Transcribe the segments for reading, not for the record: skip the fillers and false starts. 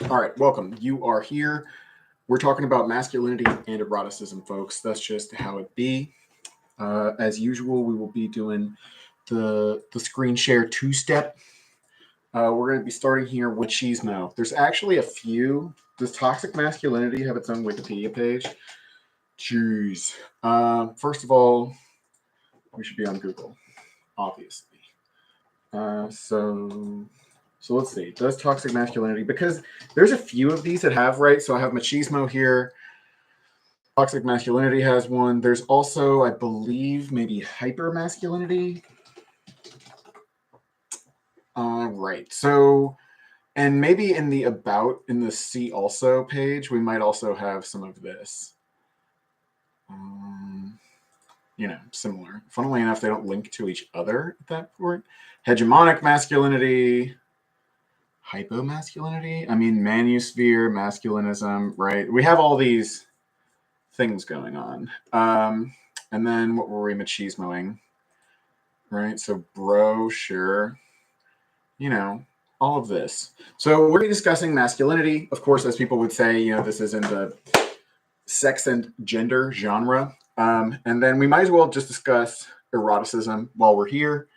All right, welcome. You are here. We're talking about masculinity and eroticism, folks. That's just how it be. As usual, we will be doing the screen share two-step. We're going to be starting here with machismo. There's actually a few. Does toxic masculinity have its own Wikipedia page? Jeez. First of all, we should be on Google, obviously. So let's see. Does toxic masculinity, because there's a few of these that have, right? So I have machismo here. Toxic masculinity has one. There's also, I believe, maybe hyper masculinity. Right. So, and maybe in the about in the see also page, we might also have some of this. Similar. Funnily enough, they don't link to each other at that point. Hegemonic masculinity, hypomasculinity. I mean, manosphere, masculinism, right? We have all these things going on. And then what were we machismoing? Right? So, bro, sure. All of this. So, we're discussing masculinity. Of course, as people would say, this is in the sex and gender genre. And then we might as well just discuss eroticism while we're here.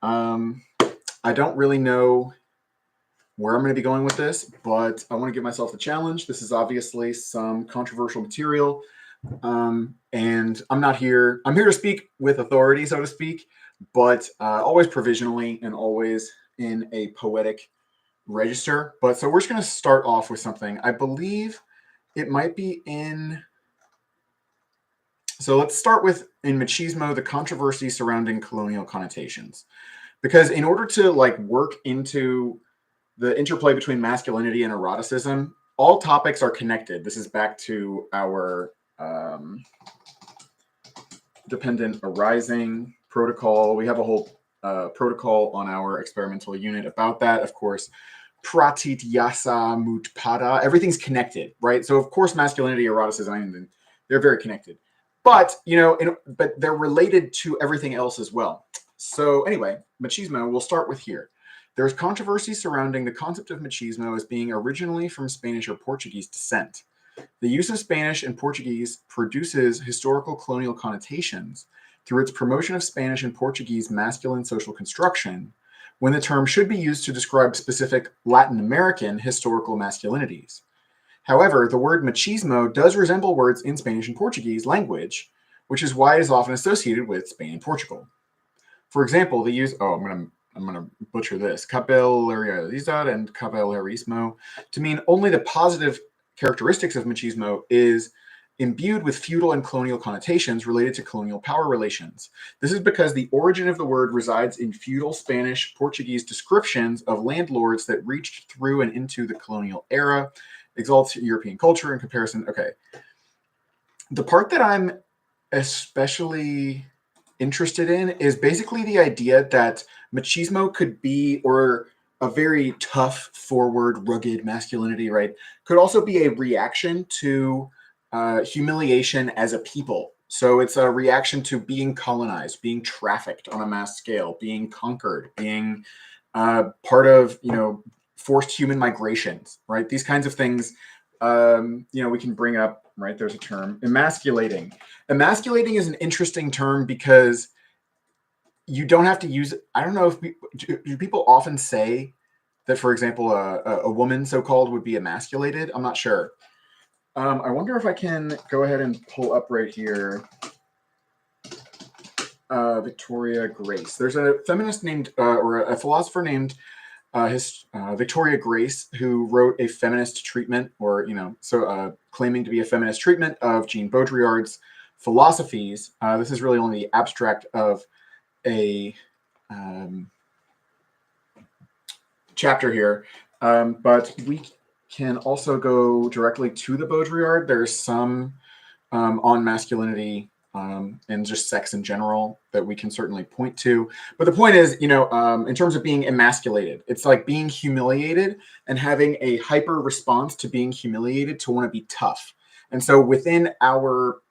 I don't really know where I'm going to be going with this, but I want to give myself the challenge. This is obviously some controversial material. And I'm here to speak with authority, so to speak, but always provisionally and always in a poetic register. But so we're just going to start off with something. I believe it might be in. So let's start with in machismo, the controversy surrounding colonial connotations. Because in order to work into the interplay between masculinity and eroticism, all topics are connected. This is back to our dependent arising protocol. We have a whole protocol on our experimental unit about that. Of course, pratityasa mutpada. Everything's connected, right? So of course, masculinity, eroticism, they're very connected. But but they're related to everything else as well. So anyway, machismo. We'll start with here. There is controversy surrounding the concept of machismo as being originally from Spanish or Portuguese descent. The use of Spanish and Portuguese produces historical colonial connotations through its promotion of Spanish and Portuguese masculine social construction, when the term should be used to describe specific Latin American historical masculinities. However, the word machismo does resemble words in Spanish and Portuguese language, which is why it is often associated with Spain and Portugal. For example, the use I'm gonna butcher this, caballerizar and caballerismo, to mean only the positive characteristics of machismo is imbued with feudal and colonial connotations related to colonial power relations. This is because the origin of the word resides in feudal Spanish Portuguese descriptions of landlords that reached through and into the colonial era, exalts European culture in comparison. Okay. The part that I'm especially interested in is basically the idea that machismo could be, or a very tough, forward, rugged masculinity, right, could also be a reaction to humiliation as a people. So it's a reaction to being colonized, being trafficked on a mass scale, being conquered, being part of, forced human migrations, right? These kinds of things, we can bring up, right? There's a term, emasculating. Emasculating is an interesting term because you don't have to use it. I don't know if do people often say that, for example, a woman so-called would be emasculated. I'm not sure. I wonder if I can go ahead and pull up right here. Victoria Grace. There's a feminist named, or a philosopher named Victoria Grace, who wrote a feminist treatment, or claiming to be a feminist treatment of Jean Baudrillard's philosophies. This is really only the abstract of a chapter here, but we can also go directly to the Baudrillard. There's some on masculinity and just sex in general that we can certainly point to. But the point is, in terms of being emasculated, it's like being humiliated and having a hyper response to being humiliated to want to be tough. And so within our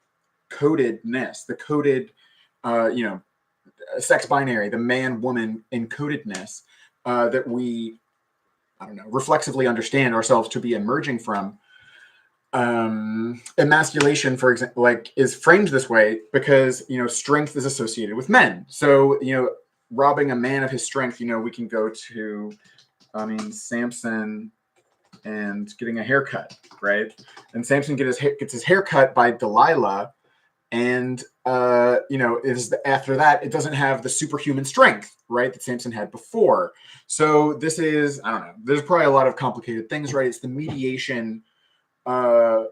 codedness, the coded, sex binary, the man-woman encodedness, that we I don't know, reflexively understand ourselves to be emerging from. Emasculation, for example, like is framed this way because, you know, strength is associated with men. So, you know, robbing a man of his strength, you know, we can go to, I mean, Samson and getting a haircut, right? And Samson gets his hair cut by Delilah, and you know, after that, it doesn't have the superhuman strength, right, that Samson had before. So this is, I don't know, there's probably a lot of complicated things, right? It's the mediation uh,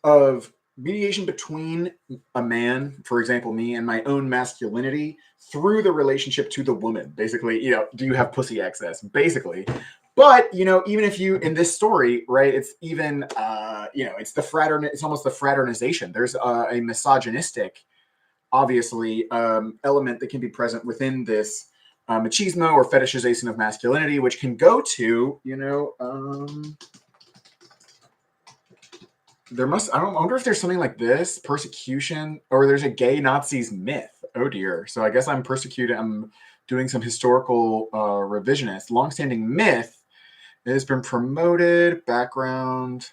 of mediation between a man, for example, me, and my own masculinity through the relationship to the woman. Basically, you know, do you have pussy access? Basically. But, you know, even if you, in this story, right, it's even, you know, it's it's almost the fraternization. There's a misogynistic, obviously, element that can be present within this machismo or fetishization of masculinity, which can go to, you know, I wonder if there's something like this, persecution, or there's a gay Nazis myth. Oh dear. So I guess I'm persecuted. I'm doing some historical revisionist. Longstanding myth has been promoted, background.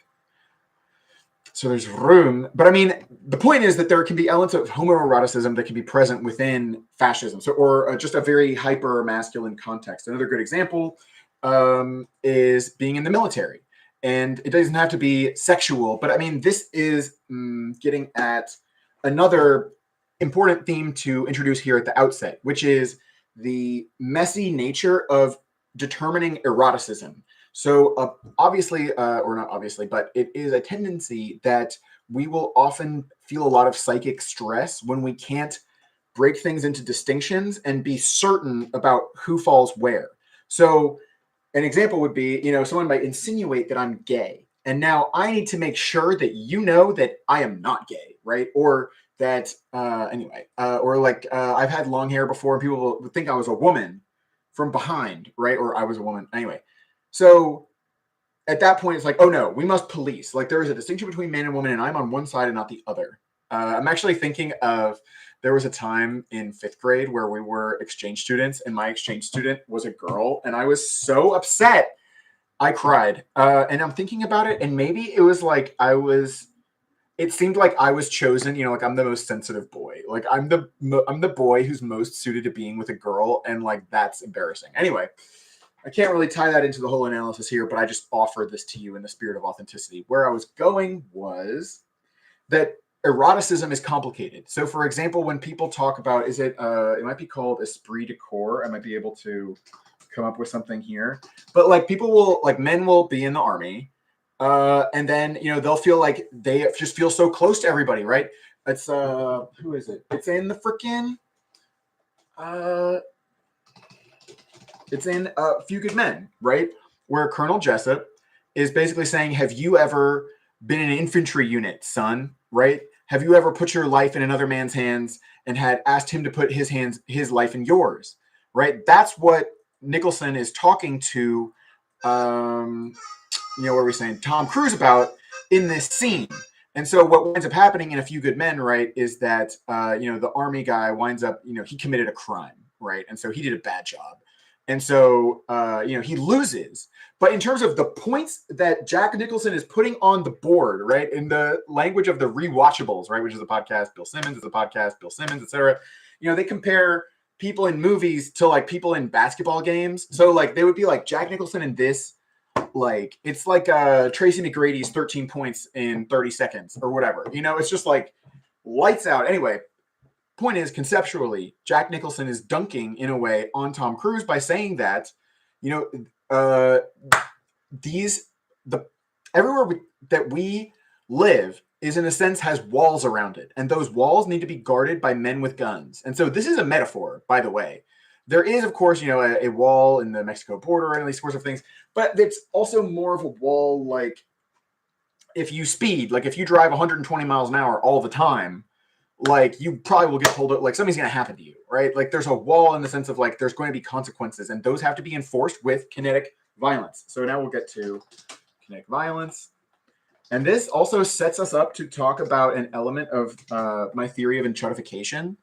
So there's room. But I mean, the point is that there can be elements of homoeroticism that can be present within fascism. So, or just a very hyper masculine context. Another good example is being in the military. And it doesn't have to be sexual, but I mean, this is getting at another important theme to introduce here at the outset, which is the messy nature of determining eroticism. So obviously, or not obviously, but it is a tendency that we will often feel a lot of psychic stress when we can't break things into distinctions and be certain about who falls where. So an example would be, you know, someone might insinuate that I'm gay. And now I need to make sure that you know that I am not gay, right? Or that, or like I've had long hair before and people would think I was a woman from behind, right? Or I was a woman. Anyway, so at that point, it's like, oh no, we must police. Like there is a distinction between man and woman, and I'm on one side and not the other. I'm actually thinking of, there was a time in 5th grade where we were exchange students, and my exchange student was a girl, and I was so upset. I cried. And I'm thinking about it, and maybe it was like it seemed like I was chosen, you know, like I'm the most sensitive boy. Like I'm the boy who's most suited to being with a girl, and like that's embarrassing. Anyway, I can't really tie that into the whole analysis here, but I just offered this to you in the spirit of authenticity. Where I was going was that eroticism is complicated. So, for example, when people talk about, it might be called esprit de corps. I might be able to come up with something here. But like men will be in the army, and then, you know, they'll feel like they just feel so close to everybody, right? It's who is it? It's in the freaking it's in A Few Good Men, right? Where Colonel Jessup is basically saying, have you ever been in an infantry unit, son? Right? Have you ever put your life in another man's hands and had asked him to put his life in yours? Right? That's what Nicholson is talking to, you know, what are we saying? Tom Cruise about in this scene. And so what winds up happening in A Few Good Men, right, is that, you know, the army guy winds up, you know, he committed a crime, right? And so he did a bad job. And so, you know, he loses. But in terms of the points that Jack Nicholson is putting on the board, right, in the language of the rewatchables, right, which is a podcast, Bill Simmons is a podcast, Bill Simmons, etc. You know, they compare people in movies to like people in basketball games. So like they would be like Jack Nicholson in this, like it's like Tracy McGrady's 13 points in 30 seconds or whatever. You know, it's just like lights out. Anyway, point is, conceptually, Jack Nicholson is dunking in a way on Tom Cruise by saying that, you know, everywhere that we live is in a sense has walls around it, and those walls need to be guarded by men with guns. And so this is a metaphor, by the way. There is, of course, you know, a wall in the Mexico border and these sorts of things, but it's also more of a wall like if you speed, like if you drive 120 miles an hour all the time, like you probably will get told like something's going to happen to you, right? Like there's a wall in the sense of like there's going to be consequences, and those have to be enforced with kinetic violence. So now we'll get to kinetic violence. And this also sets us up to talk about an element of my theory of enchutification.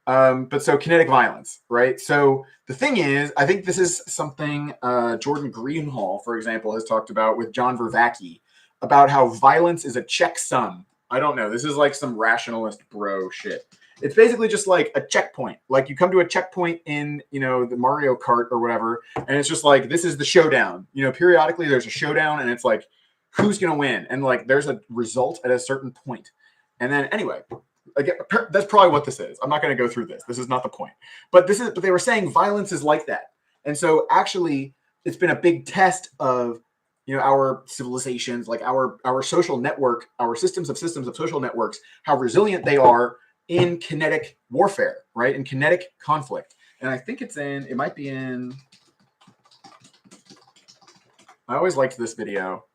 But so kinetic violence, right? So the thing is, I think this is something Jordan Greenhall, for example, has talked about with John Vervaeke about how violence is a checksum. I don't know. This is like some rationalist bro shit. It's basically just like a checkpoint. Like you come to a checkpoint in, the Mario Kart or whatever, and it's just like, this is the showdown. Periodically there's a showdown and it's like, who's going to win? And like, there's a result at a certain point. And then anyway, again, that's probably what this is. I'm not going to go through this. This is not the point. But they were saying violence is like that. And so actually it's been a big test of, our civilizations, like our social network, our systems of social networks, how resilient they are in kinetic warfare, right? In kinetic conflict. And I think it might be in, I always liked this video.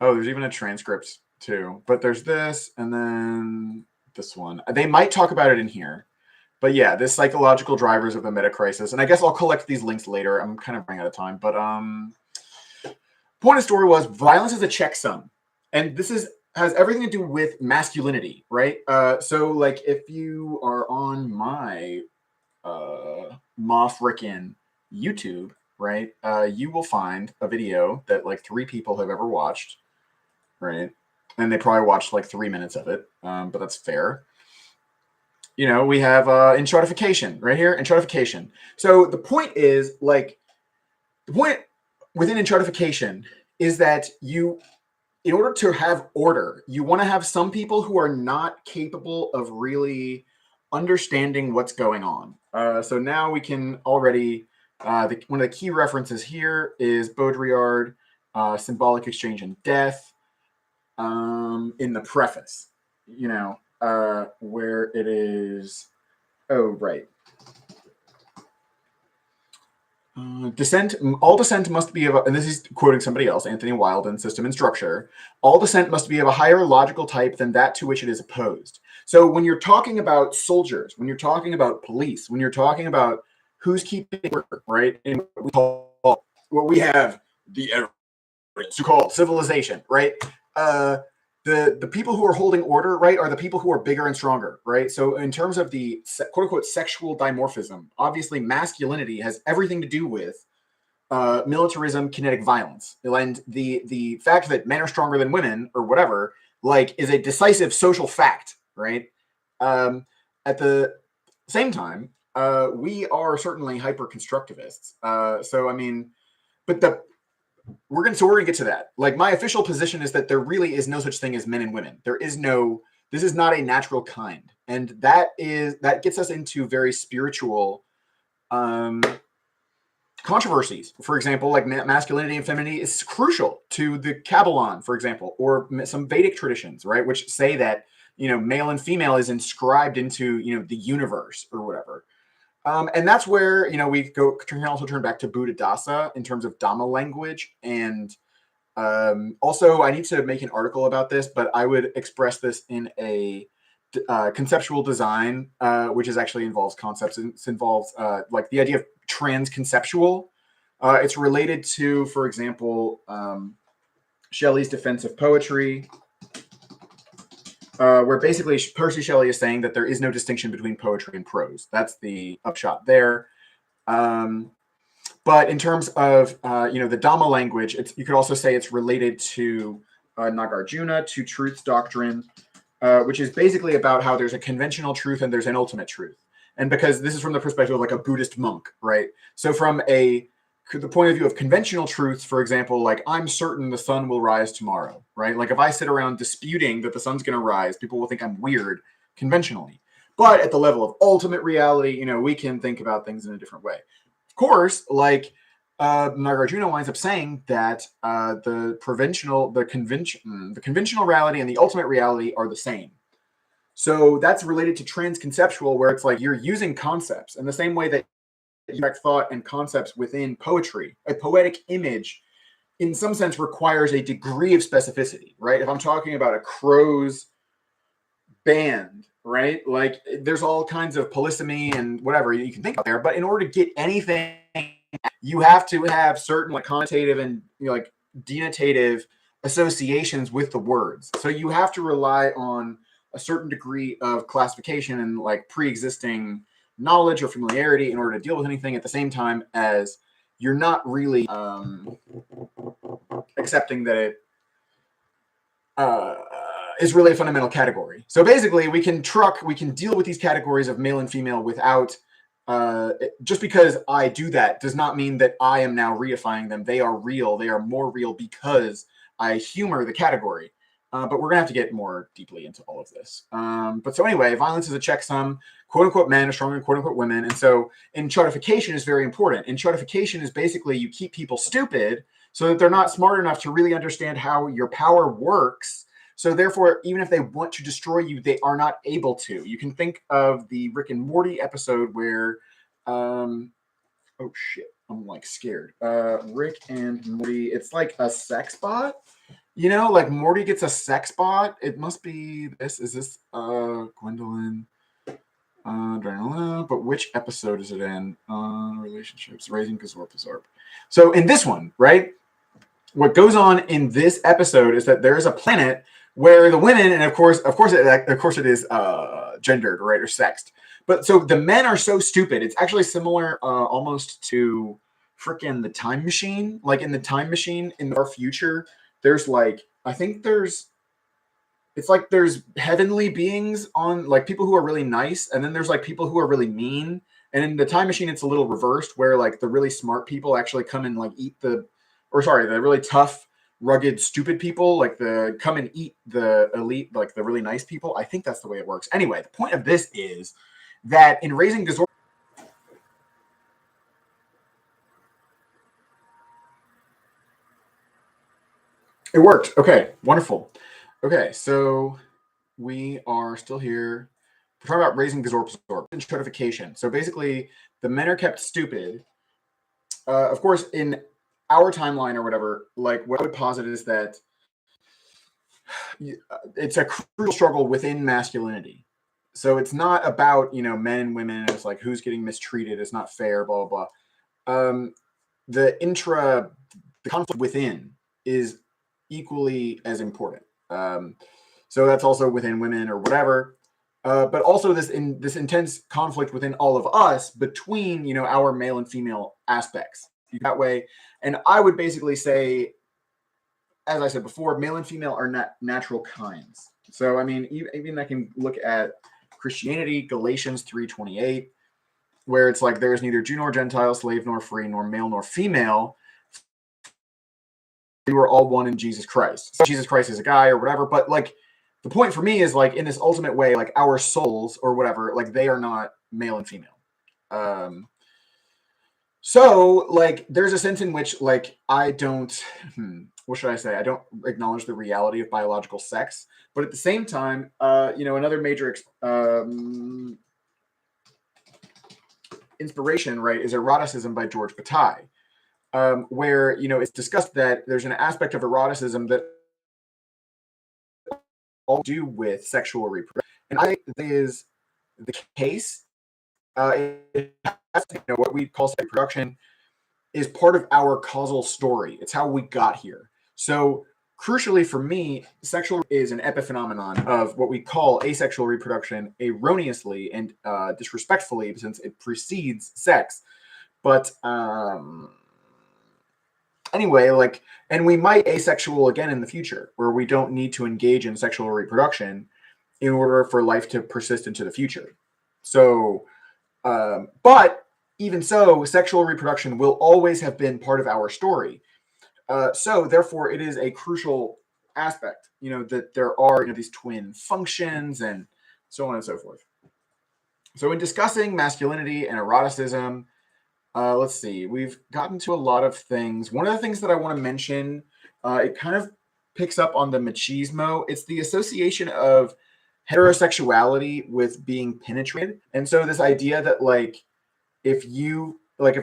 Oh, there's even a transcript too. But there's this, and then this one. They might talk about it in here. But yeah, this psychological drivers of the meta crisis. And I guess I'll collect these links later. I'm kind of running out of time. But point of story was violence is a checksum. And this has everything to do with masculinity, right? So like if you are on my Moffrickin YouTube, right, you will find a video that like 3 people have ever watched, right? And they probably watched like 3 minutes of it, but that's fair. We have entrotification right here, entrotification. So the point is, like, the point within entrotification is that in order to have order, you want to have some people who are not capable of really understanding what's going on. So now we can already, one of the key references here is Baudrillard, Symbolic Exchange and Death, in the preface, where it is, right. Dissent, all dissent must be of, and this is quoting somebody else, Anthony Wilde in System and Structure, all dissent must be of a higher logical type than that to which it is opposed. So when you're talking about soldiers, when you're talking about police, when you're talking about who's keeping order, right, in what we have, the so-called civilization, right, the people who are holding order, right, are the people who are bigger and stronger, right? So in terms of the quote-unquote sexual dimorphism, obviously masculinity has everything to do with militarism, kinetic violence. And the fact that men are stronger than women or whatever, like, is a decisive social fact, right? At the same time, we are certainly hyper-constructivists. So, I mean, but we're gonna get to that. Like, my official position is that there really is no such thing as men and women. This is not a natural kind. And that gets us into very spiritual controversies. For example, like masculinity and femininity is crucial to the Kabbalah, for example, or some Vedic traditions, right? Which say that, male and female is inscribed into, the universe or whatever. And that's where, we can also turn back to Buddha Dasa in terms of Dhamma language. And also, I need to make an article about this, but I would express this in a conceptual design, which actually involves concepts. It involves like the idea of transconceptual. It's related to, for example, Shelley's defense of poetry, where basically Percy Shelley is saying that there is no distinction between poetry and prose. That's the upshot there. But in terms of, the Dhamma language, you could also say it's related to Nagarjuna, to truth doctrine, which is basically about how there's a conventional truth and there's an ultimate truth. And because this is from the perspective of like a Buddhist monk, right? So from the point of view of conventional truths, for example, like, I'm certain the sun will rise tomorrow, right? Like, if I sit around disputing that the sun's going to rise, people will think I'm weird conventionally. But at the level of ultimate reality, we can think about things in a different way. Of course, like, Nagarjuna winds up saying that the conventional reality and the ultimate reality are the same. So that's related to transconceptual, where it's like you're using concepts in the same way that direct thought and concepts within poetry. A poetic image, in some sense, requires a degree of specificity, right? If I'm talking about a crow's band, right? Like, there's all kinds of polysemy and whatever you can think of there, but in order to get anything, you have to have certain like connotative and like denotative associations with the words. So you have to rely on a certain degree of classification and like pre-existing knowledge or familiarity in order to deal with anything, at the same time as you're not really accepting that it is really a fundamental category. So basically, we can deal with these categories of male and female without, just because I do that does not mean that I am now reifying them. They are real. They are more real because I humor the category. But we're going to have to get more deeply into all of this. But so anyway, violence is a checksum. Quote unquote men are stronger than quote unquote women. And so enchodification is very important. Enchodification is basically you keep people stupid so that they're not smart enough to really understand how your power works. So therefore, even if they want to destroy you, they are not able to. You can think of the Rick and Morty episode where, oh shit, I'm like scared. Rick and Morty, it's like a sex bot. You know, like Morty gets a sex bot. It must be this. Is this Gwendolyn? But which episode is it in? Relationships, Raising Gazorp. So in this one, right? What goes on in this episode is that there is a planet where the women, and of course it is gendered, right, or sexed. But so the men are so stupid. It's actually similar, almost to freaking the Time Machine. Like in the Time Machine in our future, there's like there's heavenly beings on, like, people who are really nice, and then there's like people who are really mean. And in the Time Machine, it's a little reversed, where like the really smart people actually come and like the really tough, rugged, stupid people, like come and eat the elite, like the really nice people. I think that's the way it works. Anyway, the point of this is that in Raising Gazorp, it worked. Okay, wonderful. Okay, so we are still here. We're talking about Raising Gazorp, enchodification. So basically, the men are kept stupid. Of course, in our timeline or whatever, like what I would posit is that it's a crucial struggle within masculinity. So it's not about, men and women. It's like who's getting mistreated. It's not fair, blah, blah, blah. The conflict within is equally as important. So that's also within women or whatever. But also this intense conflict within all of us between, our male and female aspects that way. And I would basically say, as I said before, male and female are not natural kinds. So, I mean, even I can look at Christianity, Galatians 3:28, where it's like there is neither Jew nor Gentile, slave nor free, nor male nor female. We were all one in Jesus Christ. So Jesus Christ is a guy or whatever. But like the point for me is like in this ultimate way, like our souls or whatever, like they are not male and female. So like there's a sense in which like I don't, what should I say? I don't acknowledge the reality of biological sex, but at the same time, another major inspiration, right, is Eroticism by George Bataille, where it's discussed that there's an aspect of eroticism that all do with sexual reproduction, and I think that is the case. What we call sexual reproduction is part of our causal story. It's how we got here. So crucially for me, sexual is an epiphenomenon of what we call asexual reproduction, erroneously and disrespectfully, since it precedes sex. But anyway, like, and we might asexual again in the future, where we don't need to engage in sexual reproduction in order for life to persist into the future. So, but even so, sexual reproduction will always have been part of our story. So therefore, it is a crucial aspect, that there are these twin functions and so on and so forth. So in discussing masculinity and eroticism, let's see, we've gotten to a lot of things. One of the things that I want to mention, it kind of picks up on the machismo. It's the association of heterosexuality with being penetrated. And so this idea that like, if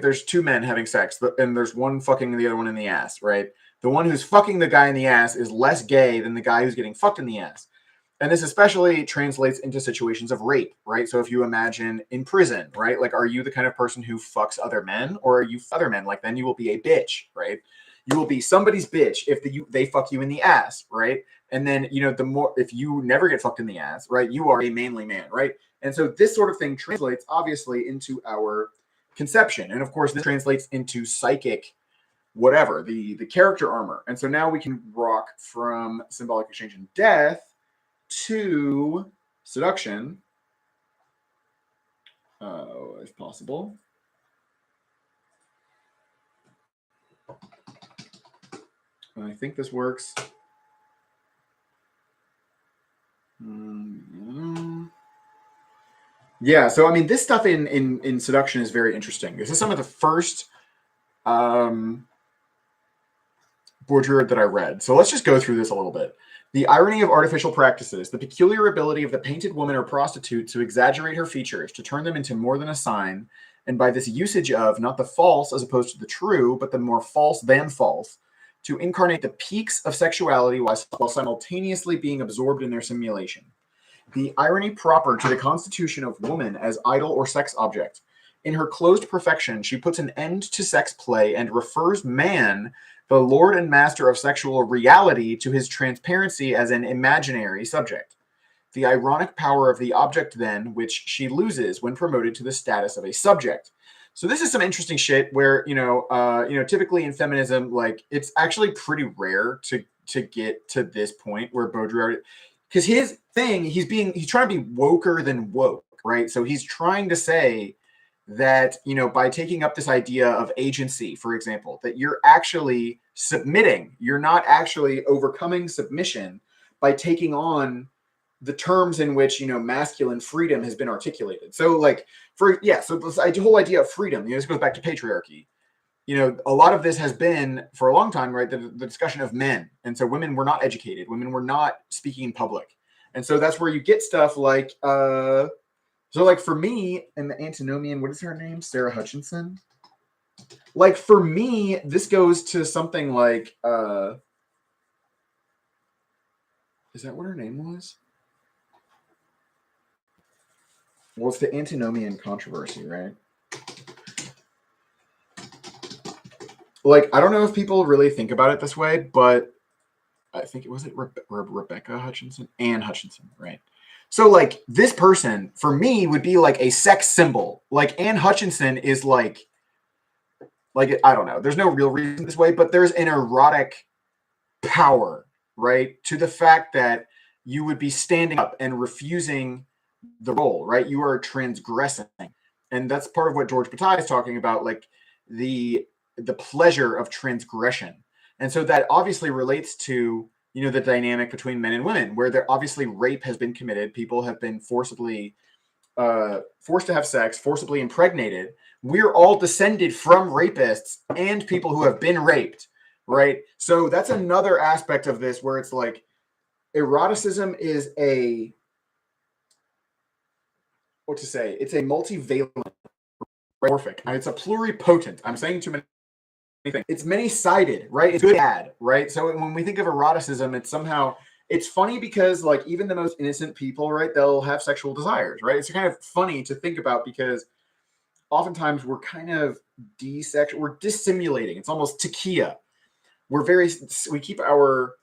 there's two men having sex and there's one fucking the other one in the ass, right? The one who's fucking the guy in the ass is less gay than the guy who's getting fucked in the ass. And this especially translates into situations of rape, right? So if you imagine in prison, right? Like, are you the kind of person who fucks other men, or are you other men? Like, then you will be a bitch, right? You will be somebody's bitch if they fuck you in the ass, right? And then, if you never get fucked in the ass, right? You are a manly man, right? And so this sort of thing translates obviously into our conception. And of course, this translates into psychic whatever, the character armor. And so now we can rock from symbolic exchange and death to seduction, if possible. And I think this works. Yeah, so I mean, this stuff in seduction is very interesting. This is some of the first Baudrillard that I read. So let's just go through this a little bit. The irony of artificial practices, the peculiar ability of the painted woman or prostitute to exaggerate her features, to turn them into more than a sign, and by this usage of not the false as opposed to the true, but the more false than false, to incarnate the peaks of sexuality while simultaneously being absorbed in their simulation. The irony proper to the constitution of woman as idol or sex object. In her closed perfection, she puts an end to sex play and refers man, the lord and master of sexual reality, to his transparency as an imaginary subject. The ironic power of the object, then, which she loses when promoted to the status of a subject. So this is some interesting shit where, typically in feminism, like, it's actually pretty rare to get to this point where Baudrillard, because his thing, he's trying to be woker than woke, right? So he's trying to say that, by taking up this idea of agency, for example, that you're actually submitting, you're not actually overcoming submission by taking on the terms in which, masculine freedom has been articulated. So so this whole idea of freedom, this goes back to patriarchy. A lot of this has been for a long time, right? The discussion of men. And so women were not educated. Women were not speaking in public. And so that's where you get stuff like, so like for me in the Antinomian, what is her name? Sarah Hutchinson. Like for me, this goes to something like, is that what her name was? Well, it's the Antinomian controversy, right? Like, I don't know if people really think about it this way, but I think it was Rebecca Hutchinson? Anne Hutchinson, right? So, like, this person, for me, would be like a sex symbol. Like, Anne Hutchinson is like, I don't know. There's no real reason this way, but there's an erotic power, right? To the fact that you would be standing up and refusing the role, right? You are transgressing. And that's part of what George Bataille is talking about, like the pleasure of transgression. And so that obviously relates to, the dynamic between men and women, where there obviously rape has been committed. People have been forced to have sex, forcibly impregnated. We're all descended from rapists and people who have been raped, right? So that's another aspect of this where it's like eroticism is it's a multivalent, morphic, and it's a pluripotent. I'm saying too many things. It's many-sided, right? It's good, bad, right? So when we think of eroticism, it's funny because like even the most innocent people, right, they'll have sexual desires, right? It's kind of funny to think about because oftentimes we're kind of we're dissimulating. It's almost takia. We keep our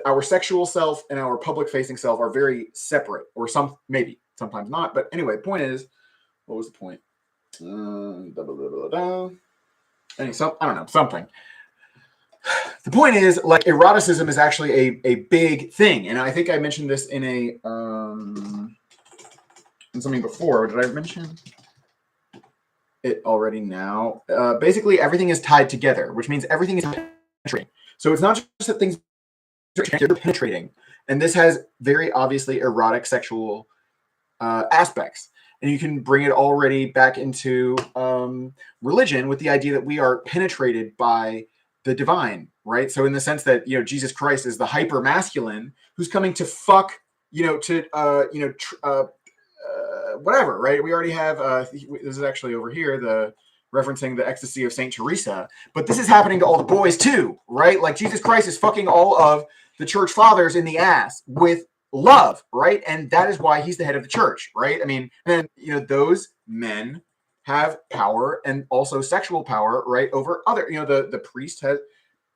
our sexual self and our public-facing self are very separate, or maybe sometimes not. But anyway, the point is, what was the point? I don't know, something. The point is, like, eroticism is actually a big thing, and I think I mentioned this in in something before. Did I mention it already? Now, basically, everything is tied together, which means everything is penetrating. So it's not just that things are penetrating, and this has very obviously erotic sexual aspects. And you can bring it already back into religion with the idea that we are penetrated by the divine, right? So in the sense that, Jesus Christ is the hyper masculine who's coming to fuck, whatever, right? We already have, this is actually over here, referencing the ecstasy of Saint Teresa, but this is happening to all the boys too, right? Like Jesus Christ is fucking all of the church fathers in the ass with love, right? And that is why he's the head of the church, right? I mean, and those men have power and also sexual power, right, over other, the priest has.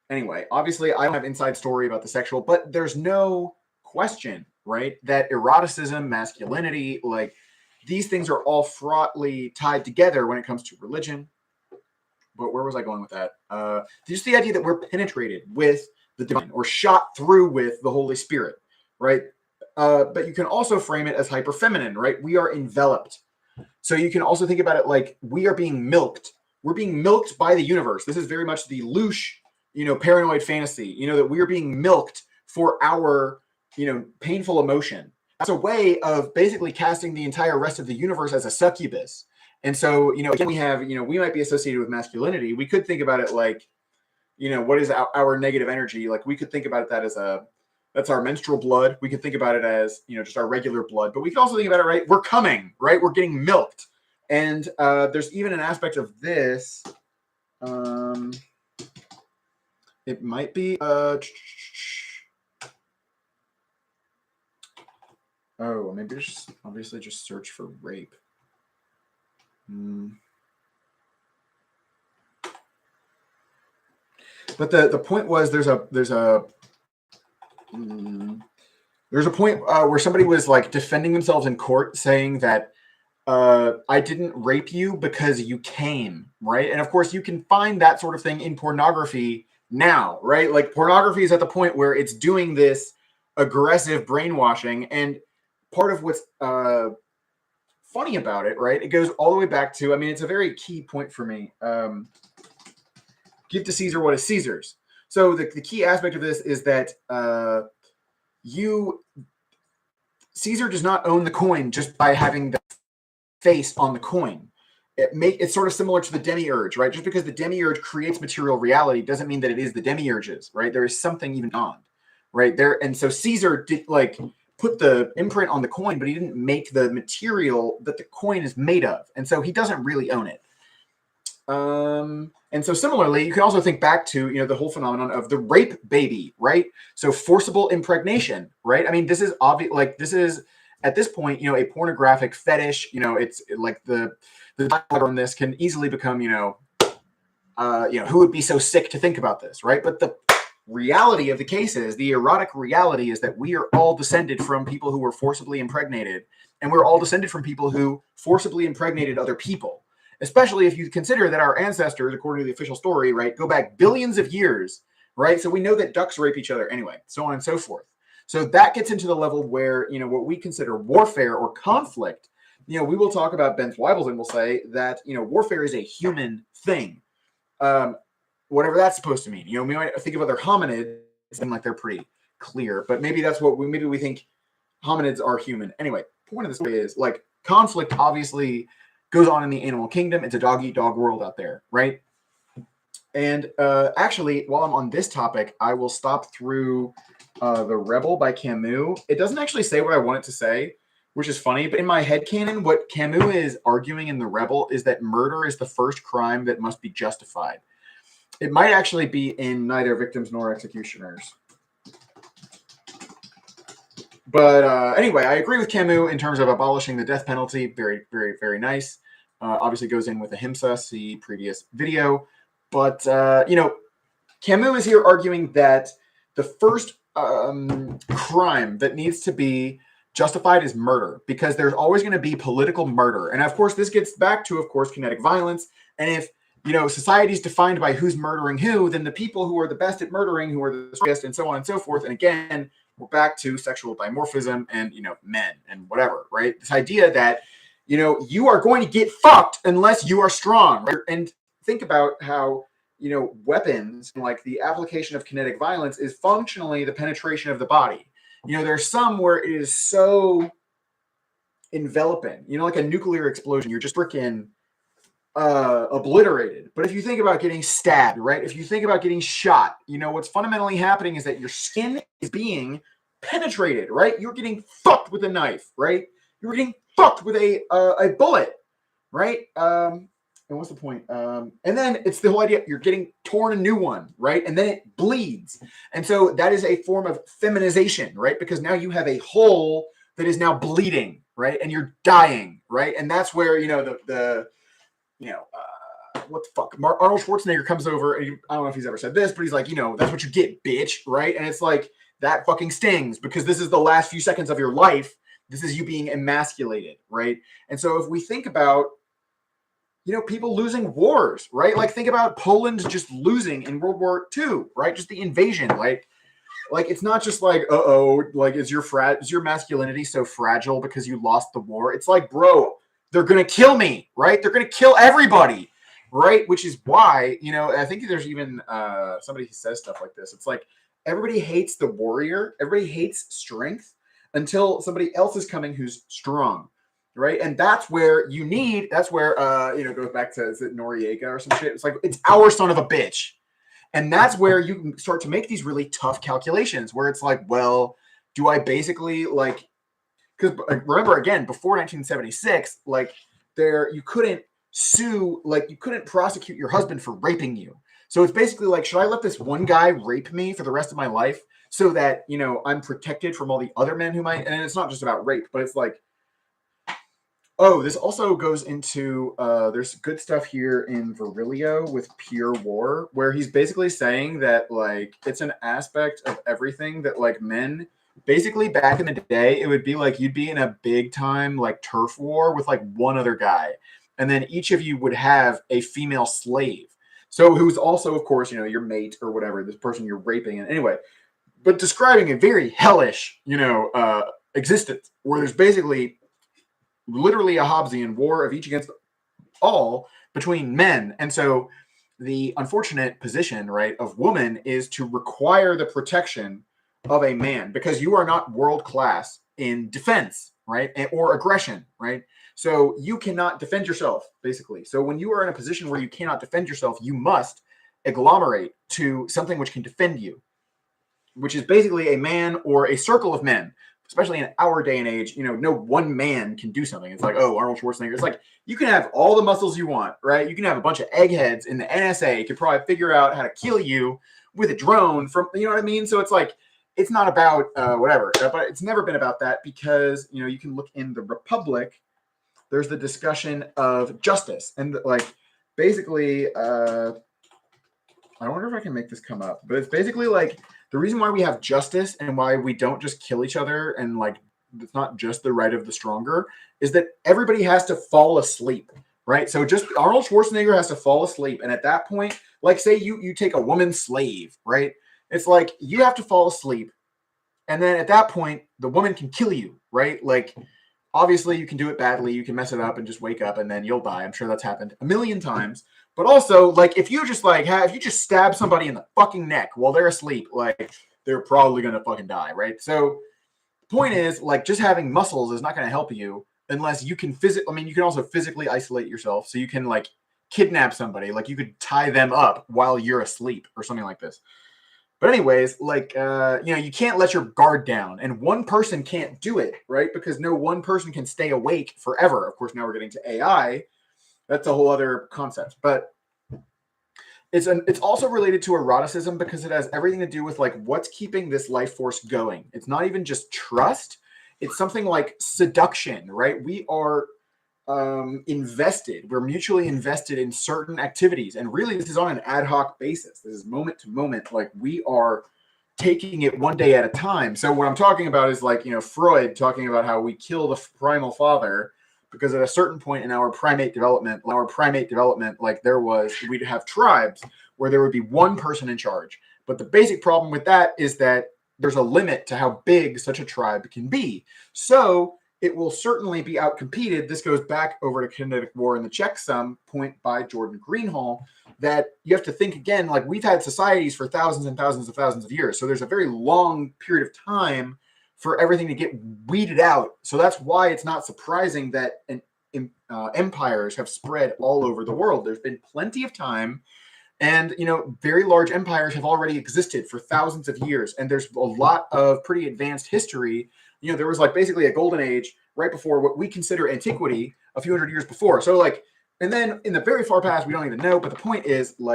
Anyway, obviously I don't have inside story about the sexual, but there's no question, right, that eroticism, masculinity, like these things are all fraughtly tied together when it comes to religion. But where was I going with that? Just the idea that we're penetrated with the divine or shot through with the Holy Spirit, right? But you can also frame it as hyperfeminine, right? We are enveloped. So you can also think about it like we are being milked. We're being milked by the universe. This is very much the louche, paranoid fantasy, that we are being milked for our, painful emotion. That's a way of basically casting the entire rest of the universe as a succubus. And so, again, we have, we might be associated with masculinity. We could think about it like, what is our negative energy? Like we could think about that as that's our menstrual blood. We could think about it as, just our regular blood, but we can also think about it, right? We're coming, right? We're getting milked. And there's even an aspect of this. It might be, maybe just obviously just search for rape. But the point was there's a point where somebody was like defending themselves in court saying that I didn't rape you because you came, right? And of course you can find that sort of thing in pornography now, right? Like pornography is at the point where it's doing this aggressive brainwashing. And part of what's funny about it, right? It goes all the way back to, it's a very key point for me. Give to Caesar what is Caesar's. So the key aspect of this is that Caesar does not own the coin just by having the face on the coin. It's sort of similar to the demiurge, right? Just because the demiurge creates material reality doesn't mean that it is the demiurge's, right? There is something even beyond, right? And so Caesar did put the imprint on the coin, but he didn't make the material that the coin is made of. And so he doesn't really own it. And so similarly, you can also think back to, the whole phenomenon of the rape baby, right? So forcible impregnation, right? This is obvious, this is at this point, a pornographic fetish, it's like the on this can easily become, who would be so sick to think about this, right? But the reality of the case is, the erotic reality is that we are all descended from people who were forcibly impregnated, and we're all descended from people who forcibly impregnated other people. Especially if you consider that our ancestors, according to the official story, right, go back billions of years, right? So we know that ducks rape each other anyway, so on and so forth. So that gets into the level where, what we consider warfare or conflict. We will talk about Ben Zweibels and we'll say that, warfare is a human thing. Whatever that's supposed to mean. We might think of other hominids and like they're pretty clear, but maybe that's what maybe we think hominids are human. Anyway, point of the story is like conflict obviously goes on in the animal kingdom. It's a dog-eat-dog world out there, right? And actually, while I'm on this topic, I will stop through The Rebel by Camus. It doesn't actually say what I want it to say, which is funny, but in my headcanon, what Camus is arguing in The Rebel is that murder is the first crime that must be justified. It might actually be in Neither Victims Nor Executioners. But anyway, I agree with Camus in terms of abolishing the death penalty. Very, very, very nice. Obviously goes in with ahimsa, see previous video. But, Camus is here arguing that the first crime that needs to be justified is murder, because there's always going to be political murder. And of course, this gets back to, of course, kinetic violence. And if, society is defined by who's murdering who, then the people who are the best at murdering, who are the strongest, and so on and so forth. And again, we're back to sexual dimorphism and, men and whatever, right? This idea that, you are going to get fucked unless you are strong, right? And think about how, weapons, like the application of kinetic violence is functionally the penetration of the body. There's some where it is so enveloping, like a nuclear explosion, you're just freaking obliterated. But if you think about getting stabbed, right? If you think about getting shot, what's fundamentally happening is that your skin is being penetrated, right? You're getting fucked with a knife, right? You're getting fucked with a bullet, right? And what's the point? And then it's the whole idea, you're getting torn a new one, right? And then it bleeds. And so that is a form of feminization, right? Because now you have a hole that is now bleeding, right? And you're dying, right? And that's where, what the fuck? Arnold Schwarzenegger comes over, and I don't know if he's ever said this, but he's like, that's what you get, bitch, right? And it's like, that fucking stings, because this is the last few seconds of your life, This is you being emasculated, right? And so if we think about, people losing wars, right? Like think about Poland just losing in World War II, right? Just the invasion, like it's not just like, like is your masculinity so fragile because you lost the war? It's like, bro, they're gonna kill me, right? They're gonna kill everybody, right? Which is why, I think there's even somebody who says stuff like this. It's like everybody hates the warrior, everybody hates strength until somebody else is coming who's strong, right? And that's where it goes back to, is it Noriega or some shit? It's like, it's our son of a bitch. And that's where you can start to make these really tough calculations where it's like, well, do I basically because remember again, before 1976, you couldn't sue, you couldn't prosecute your husband for raping you. So it's basically like, should I let this one guy rape me for the rest of my life so that, I'm protected from all the other men who might, and it's not just about rape, but it's like, oh, this also goes into, there's good stuff here in Virilio with Pure War, where he's basically saying that, it's an aspect of everything that, men, basically back in the day, it would be like you'd be in a big time, turf war with, one other guy. And then each of you would have a female slave. So who's also, of course, your mate or whatever, this person you're raping. And anyway, but describing a very hellish, existence where there's basically literally a Hobbesian war of each against all between men. And so the unfortunate position, right, of woman is to require the protection of a man because you are not world class in defense, right, or aggression, right? So you cannot defend yourself, basically. So when you are in a position where you cannot defend yourself, you must agglomerate to something which can defend you, which is basically a man or a circle of men. Especially in our day and age, no one man can do something. It's like, oh, Arnold Schwarzenegger. It's like, you can have all the muscles you want, right? You can have a bunch of eggheads in the NSA could probably figure out how to kill you with a drone from, you know what I mean? So it's like, it's not about whatever, but it's never been about that because, you can look in the Republic, there's the discussion of justice. And basically, I wonder if I can make this come up, but it's basically the reason why we have justice and why we don't just kill each other and it's not just the right of the stronger is that everybody has to fall asleep, right? So just Arnold Schwarzenegger has to fall asleep. And at that point, say you take a woman slave, right? It's like you have to fall asleep. And then at that point, the woman can kill you, right? Obviously you can do it badly. You can mess it up and just wake up and then you'll die. I'm sure that's happened a million times. But also, if you just if you just stab somebody in the fucking neck while they're asleep, they're probably gonna fucking die, right? So the point is, just having muscles is not gonna help you unless you can you can also physically isolate yourself. So you can kidnap somebody, you could tie them up while you're asleep or something like this. But anyways, you can't let your guard down, and one person can't do it, right? Because no one person can stay awake forever. Of course, now we're getting to AI. That's a whole other concept, but it's also related to eroticism because it has everything to do with what's keeping this life force going. It's not even just trust. It's something like seduction, right? We are invested. We're mutually invested in certain activities. And really this is on an ad hoc basis. This is moment to moment. We are taking it one day at a time. So what I'm talking about is Freud talking about how we kill the primal father because at a certain point in our primate development, we'd have tribes where there would be one person in charge. But the basic problem with that is that there's a limit to how big such a tribe can be. So it will certainly be outcompeted. This goes back over to Kinetic War and the Checksum point by Jordan Greenhall, that you have to think again, we've had societies for thousands and thousands of years. So there's a very long period of time for everything to get weeded out. So that's why it's not surprising that empires have spread all over the world. There's been plenty of time, and very large empires have already existed for thousands of years, and there's a lot of pretty advanced history. There was basically a golden age right before what we consider antiquity a few hundred years before. So and then in the very far past, we don't even know. But the point is this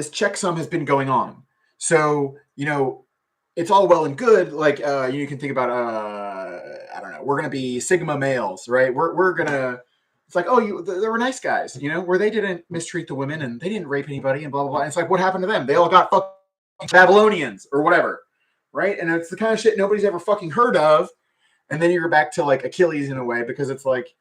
checksum has been going on. So, it's all well and good. You can think about, I don't know, we're going to be Sigma males, right? We're going to, it's they were nice guys, where they didn't mistreat the women and they didn't rape anybody and blah, blah, blah. And it's what happened to them? They all got fucking Babylonians or whatever, right? And it's the kind of shit nobody's ever fucking heard of. And then you're back to like Achilles in a way, because it's like,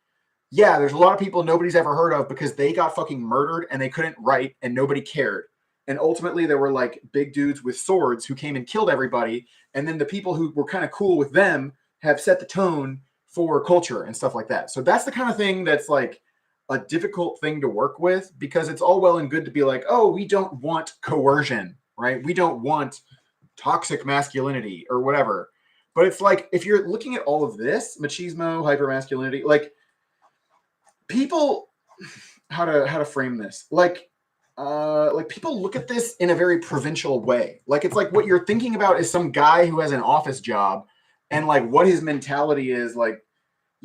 yeah, there's a lot of people nobody's ever heard of because they got fucking murdered and they couldn't write and nobody cared. And ultimately there were like big dudes with swords who came and killed everybody. And then the people who were kind of cool with them have set the tone for culture and stuff like that. So that's the kind of thing that's like a difficult thing to work with, because it's all well and good to be like, oh, we don't want coercion, right? We don't want toxic masculinity or whatever. But it's like, if you're looking at all of this, machismo, hypermasculinity, like people, how to frame this? Like people look at this in a very provincial way. Like, it's like what you're thinking about is some guy who has an office job and like what his mentality is like,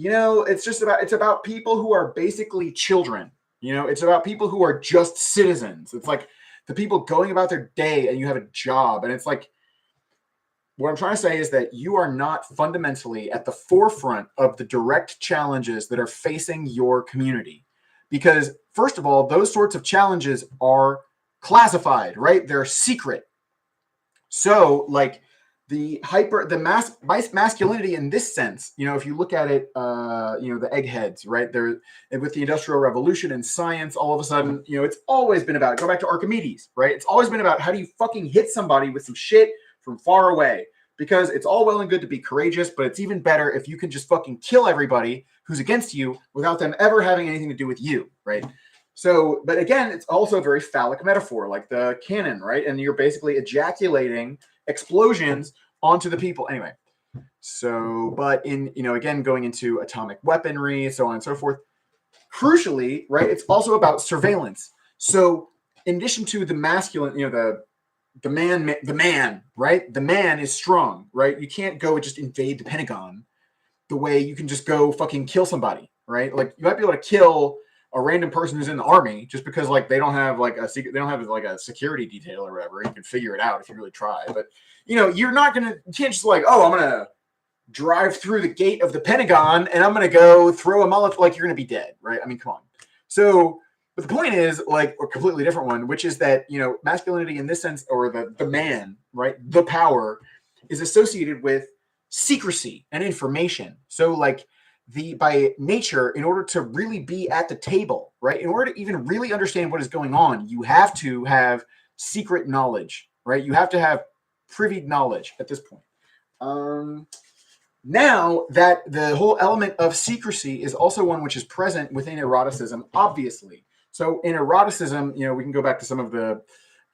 it's about people who are basically children. It's about people who are just citizens. It's like the people going about their day and you have a job. And it's like, what I'm trying to say is that you are not fundamentally at the forefront of the direct challenges that are facing your community. Because first of all, those sorts of challenges are classified, right? They're secret. So like masculinity in this sense, if you look at it, the eggheads, right? There, with the Industrial Revolution and science, all of a sudden, it's always been about, go back to Archimedes, right? It's always been about how do you fucking hit somebody with some shit from far away, because it's all well and good to be courageous, but it's even better if you can just fucking kill everybody who's against you without them ever having anything to do with you, right? So, but again, it's also a very phallic metaphor, like the cannon, right? And you're basically ejaculating explosions onto the people. Anyway, so, but in, again, going into atomic weaponry, so on and so forth, crucially, right, it's also about surveillance. So in addition to the masculine, the man, right? The man is strong, right? You can't go and just invade the Pentagon the way you can just go fucking kill somebody, right? Like, you might be able to kill a random person who's in the army just because like they don't have like a secret, they don't have like a security detail or whatever. You can figure it out if you really try. But you can't just like, oh, I'm gonna drive through the gate of the Pentagon and I'm gonna go throw a Molotov, like you're gonna be dead, right? I mean, come on. So, but the point is like a completely different one, which is that, masculinity in this sense, or the man, right? The power is associated with secrecy and information. So like by nature, in order to really be at the table, right? In order to even really understand what is going on, you have to have secret knowledge, right? You have to have privy knowledge at this point. Now that the whole element of secrecy is also one which is present within eroticism, obviously. So in eroticism, we can go back to some of the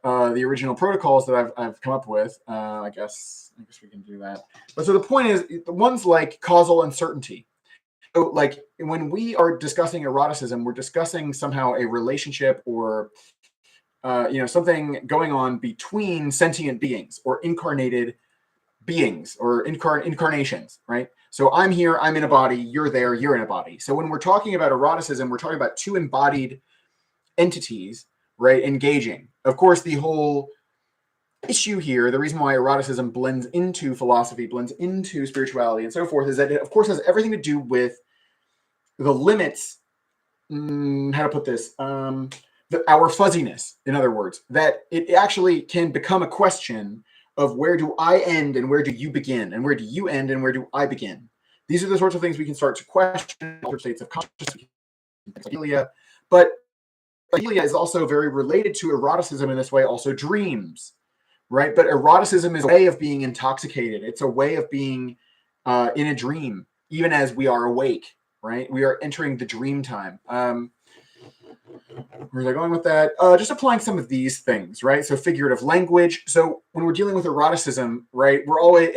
original protocols that I've come up with. I guess we can do that. But so the point is, the ones like causal uncertainty. So like when we are discussing eroticism, we're discussing somehow a relationship or something going on between sentient beings or incarnated beings or incarnations, right? So I'm here, I'm in a body, you're there, you're in a body. So when we're talking about eroticism, we're talking about two embodied entities, right, engaging. Of course, the whole issue here, the reason why eroticism blends into philosophy, blends into spirituality and so forth, is that it, of course, has everything to do with the limits, how to put this, our fuzziness, in other words, that it actually can become a question of where do I end and where do you begin, and where do you end and where do I begin. These are the sorts of things we can start to question, other states of consciousness, but Philia is also very related to eroticism in this way, also dreams, right? But eroticism is a way of being intoxicated. It's a way of being in a dream, even as we are awake, right? We are entering the dream time. Where was I going with that? Just applying some of these things, right? So figurative language. So when we're dealing with eroticism, right, we're always,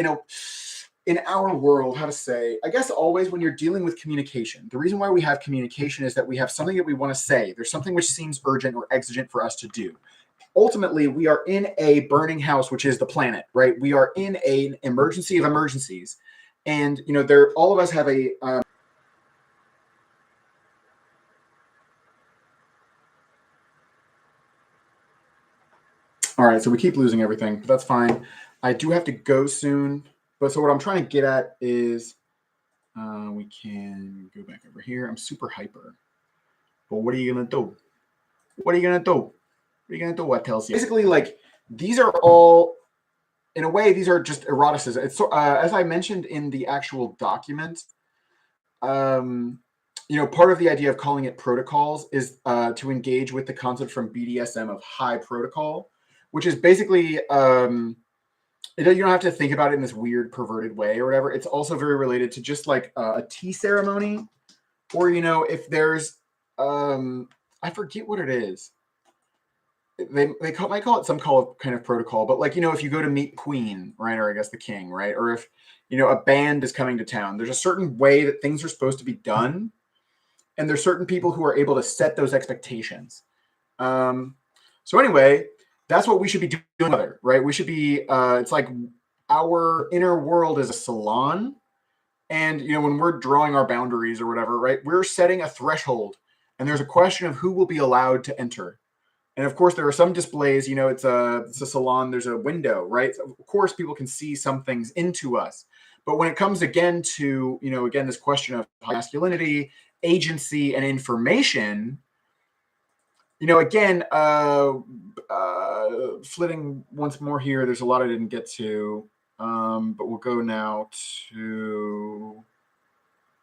in our world, how to say, I guess always when you're dealing with communication, the reason why we have communication is that we have something that we want to say. There's something which seems urgent or exigent for us to do. Ultimately, we are in a burning house, which is the planet, right? We are in an emergency of emergencies. And, all of us have a... All right, so we keep losing everything, but that's fine. I do have to go soon. But so what I'm trying to get at is we can go back over here. I'm super hyper. But what are you going to do? What are you going to do? What are you going to do, what tells you? Basically, like, these are all in a way, these are just eroticism. It's as I mentioned in the actual document. Part of the idea of calling it protocols is to engage with the concept from BDSM of high protocol, which is basically you don't have to think about it in this weird perverted way or whatever. It's also very related to just like a tea ceremony, or if there's I forget what it is. They might call it some kind of protocol, but like if you go to meet Queen, right, or I guess the King, right, or if a band is coming to town, there's a certain way that things are supposed to be done, and there's certain people who are able to set those expectations. So anyway, that's what we should be doing together, right? We should be. It's like our inner world is a salon, and when we're drawing our boundaries or whatever, right, we're setting a threshold, and there's a question of who will be allowed to enter. And of course, there are some displays, it's a salon, there's a window, right? So of course, people can see some things into us. But when it comes again to, again, this question of masculinity, agency, and information, again, flitting once more here, there's a lot I didn't get to, but we'll go now to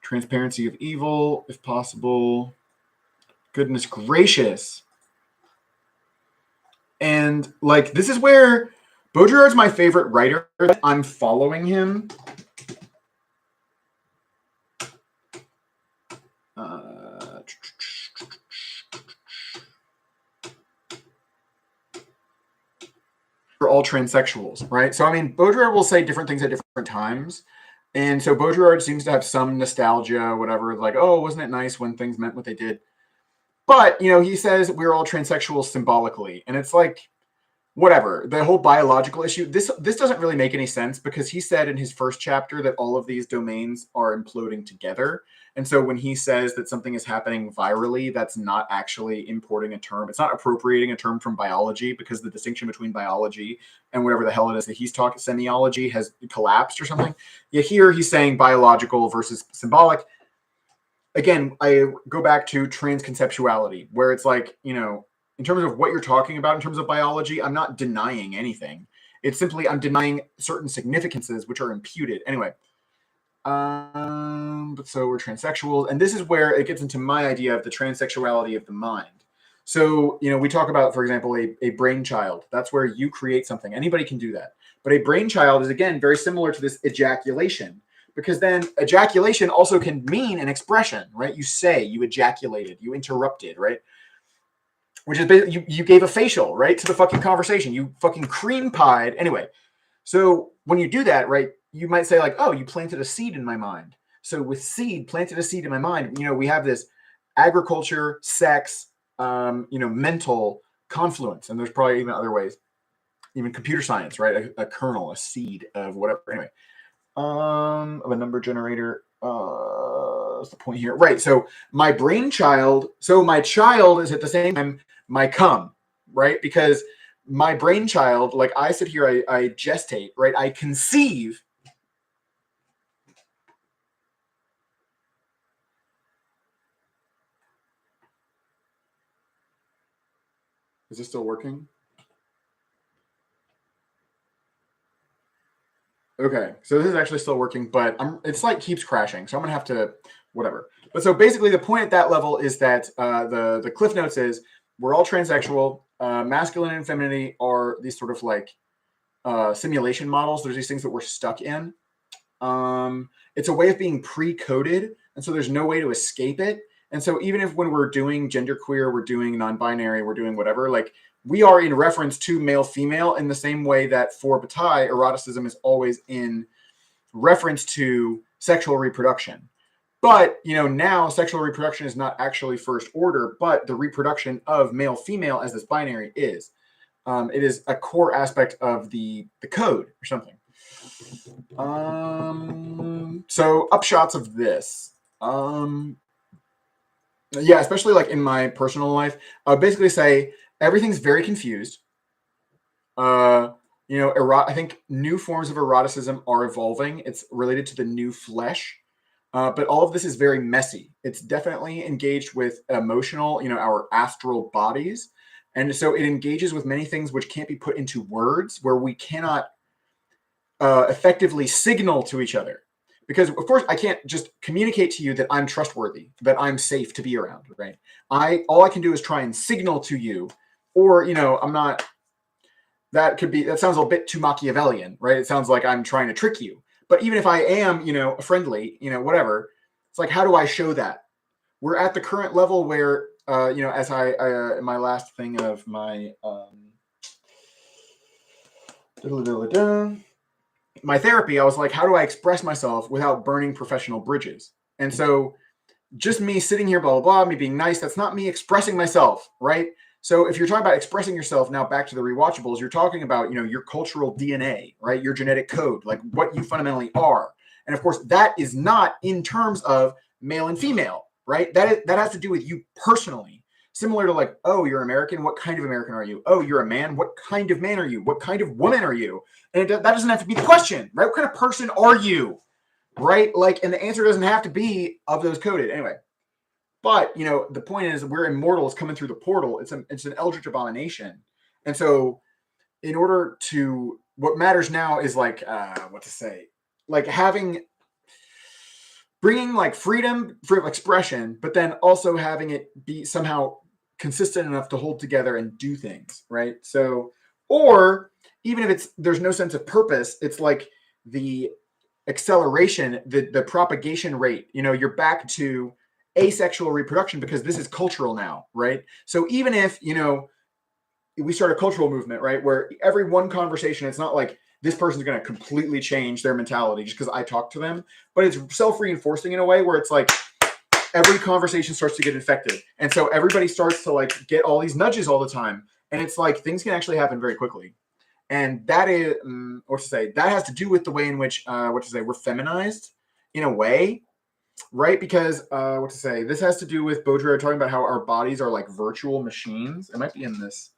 transparency of evil, if possible. Goodness gracious. And like, this is where Baudrillard's my favorite writer. I'm following him. For all transsexuals, right? So, I mean, Baudrillard will say different things at different times. And so Baudrillard seems to have some nostalgia, whatever, like, oh, wasn't it nice when things meant what they did? But, he says we're all transsexuals symbolically. And it's like, whatever, the whole biological issue, this doesn't really make any sense, because he said in his first chapter that all of these domains are imploding together. And so when he says that something is happening virally, that's not actually importing a term. It's not appropriating a term from biology, because the distinction between biology and whatever the hell it is that he's talking, semiology, has collapsed or something. Yet here he's saying biological versus symbolic. Again, I go back to transconceptuality, where it's like, in terms of what you're talking about in terms of biology, I'm not denying anything. It's simply I'm denying certain significances which are imputed. Anyway, but so we're transsexuals, and this is where it gets into my idea of the transsexuality of the mind. So, we talk about, for example, a brainchild. That's where you create something. Anybody can do that. But a brainchild is, again, very similar to this ejaculation, because then ejaculation also can mean an expression, right? You say, you ejaculated, you interrupted, right? Which is basically, you gave a facial, right, to the fucking conversation. You fucking cream pied. Anyway, so when you do that, right, you might say like, oh, you planted a seed in my mind. So with seed, planted a seed in my mind, we have this agriculture, sex, mental confluence. And there's probably even other ways, even computer science, right? A kernel, a seed of whatever. Anyway, of a number generator. What's the point here? Right. So my brainchild, so my child is at the same time my cum, right? Because my brainchild, like I sit here, I gestate, right? I conceive. Is this still working? Okay, so this is actually still working, but it's like keeps crashing, so I'm gonna have to whatever. But so basically, the point at that level is that the cliff notes is we're all transsexual. Masculine and femininity are these sort of like simulation models. There's these things that we're stuck in. It's a way of being pre-coded, and so there's no way to escape it. And so even if when we're doing genderqueer, we're doing non-binary, we're doing whatever, like we are in reference to male-female in the same way that for Bataille, eroticism is always in reference to sexual reproduction. But, now sexual reproduction is not actually first order, but the reproduction of male-female as this binary is. It is a core aspect of the code or something. So upshots of this. Yeah, especially like in my personal life, I would basically say everything's very confused. I think new forms of eroticism are evolving. It's related to the new flesh. But all of this is very messy. It's definitely engaged with emotional, our astral bodies. And so it engages with many things which can't be put into words, where we cannot effectively signal to each other. Because of course I can't just communicate to you that I'm trustworthy, that I'm safe to be around, right? All I can do is try and signal to you, or I'm not. That sounds a bit too Machiavellian, right? It sounds like I'm trying to trick you. But even if I am, friendly, whatever, it's like, how do I show that? We're at the current level where, as in my last thing of my my therapy, I was like, how do I express myself without burning professional bridges? And so just me sitting here, blah, blah, blah, me being nice, that's not me expressing myself, right? So if you're talking about expressing yourself, now back to the rewatchables, you're talking about, your cultural DNA, right? Your genetic code, like what you fundamentally are. And of course, that is not in terms of male and female, right? That has to do with you personally. Similar to like, oh, you're American. What kind of American are you? Oh, you're a man. What kind of man are you? What kind of woman are you? And that doesn't have to be the question, right? What kind of person are you, right? Like, and the answer doesn't have to be of those coded anyway. But the point is, we're immortals coming through the portal. It's an eldritch abomination, and so in order to, what matters now is like what to say, like bringing like freedom of expression, but then also having it be somehow consistent enough to hold together and do things, right? So, or even if there's no sense of purpose, it's like the acceleration, the propagation rate. You're back to asexual reproduction because this is cultural now, right? So even if we start a cultural movement, right, where every one conversation, it's not like this person's going to completely change their mentality just because I talk to them, but it's self-reinforcing in a way where it's like every conversation starts to get infected, and so everybody starts to like get all these nudges all the time, and it's like things can actually happen very quickly. And that is that has to do with the way in which we're feminized in a way, right? Because this has to do with Baudrillard talking about how our bodies are like virtual machines. It might be in this.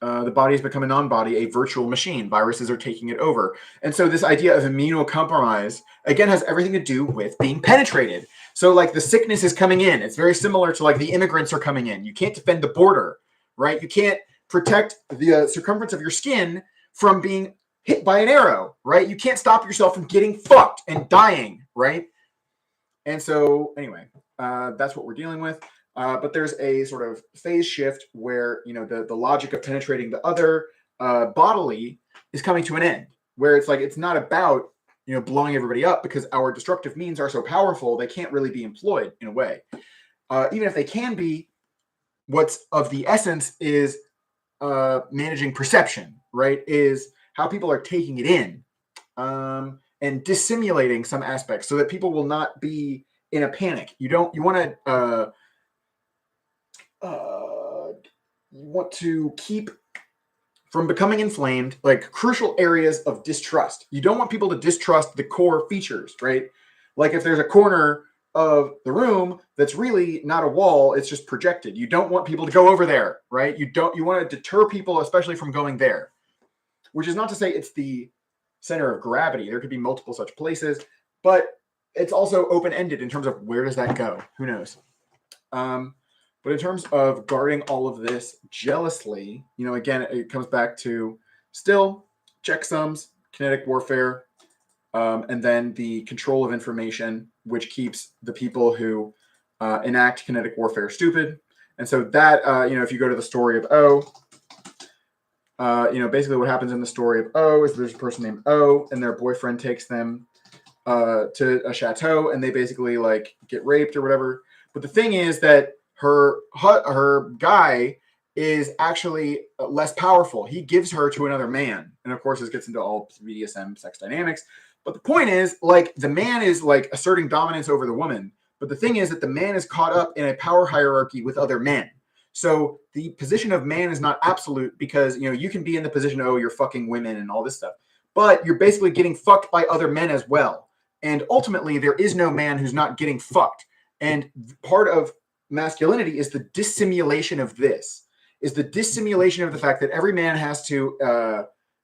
The body has become a non-body, a virtual machine. Viruses are taking it over. And so this idea of immunocompromise, again, has everything to do with being penetrated. So like the sickness is coming in. It's very similar to like the immigrants are coming in. You can't defend the border, right? You can't protect the circumference of your skin from being hit by an arrow, right? You can't stop yourself from getting fucked and dying, right? And so anyway, that's what we're dealing with. But there's a sort of phase shift where, the logic of penetrating the other bodily is coming to an end, where it's like, it's not about, blowing everybody up, because our destructive means are so powerful, they can't really be employed in a way. Even if they can be, what's of the essence is managing perception, right? Is how people are taking it in and dissimulating some aspects so that people will not be in a panic. You want to keep from becoming inflamed, like crucial areas of distrust. You don't want people to distrust the core features, right? Like if there's a corner of the room that's really not a wall, it's just projected. You don't want people to go over there, right? You want to deter people, especially from going there, which is not to say it's the center of gravity. There could be multiple such places, but it's also open-ended in terms of where does that go? Who knows? But in terms of guarding all of this jealously, again, it comes back to still checksums, kinetic warfare, and then the control of information, which keeps the people who enact kinetic warfare stupid. And so that, if you go to the story of O, basically what happens in the story of O is there's a person named O, and their boyfriend takes them to a chateau, and they basically like get raped or whatever. But the thing is that her guy is actually less powerful. He gives her to another man. And of course, this gets into all BDSM sex dynamics. But the point is, like, the man is like asserting dominance over the woman. But the thing is that the man is caught up in a power hierarchy with other men. So the position of man is not absolute, because, you can be in the position, oh, you're fucking women and all this stuff. But you're basically getting fucked by other men as well. And ultimately, there is no man who's not getting fucked. And part of masculinity is the dissimulation of this, is the dissimulation of the fact that every man has to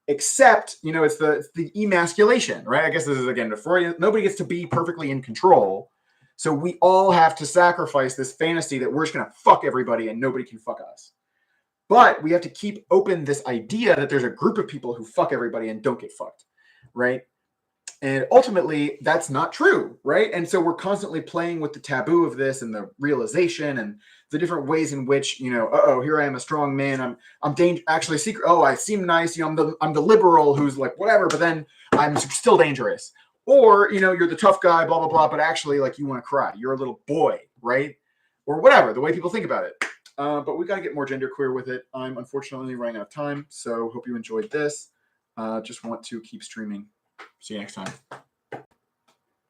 accept, it's the emasculation, right? I guess this is, again, nobody gets to be perfectly in control. So we all have to sacrifice this fantasy that we're just going to fuck everybody and nobody can fuck us. But we have to keep open this idea that there's a group of people who fuck everybody and don't get fucked, right? And ultimately, that's not true, right? And so we're constantly playing with the taboo of this and the realization and the different ways in which, you know, here I am, a strong man. I'm actually secret. Oh, I seem nice. You know, I'm the liberal who's like whatever, but then I'm still dangerous. Or, you know, you're the tough guy, blah blah blah, but actually, like, you want to cry. You're a little boy, right? Or whatever. The way people think about it. But we got to get more genderqueer with it. I'm unfortunately running out of time, so hope you enjoyed this. Just want to keep streaming. See you next time.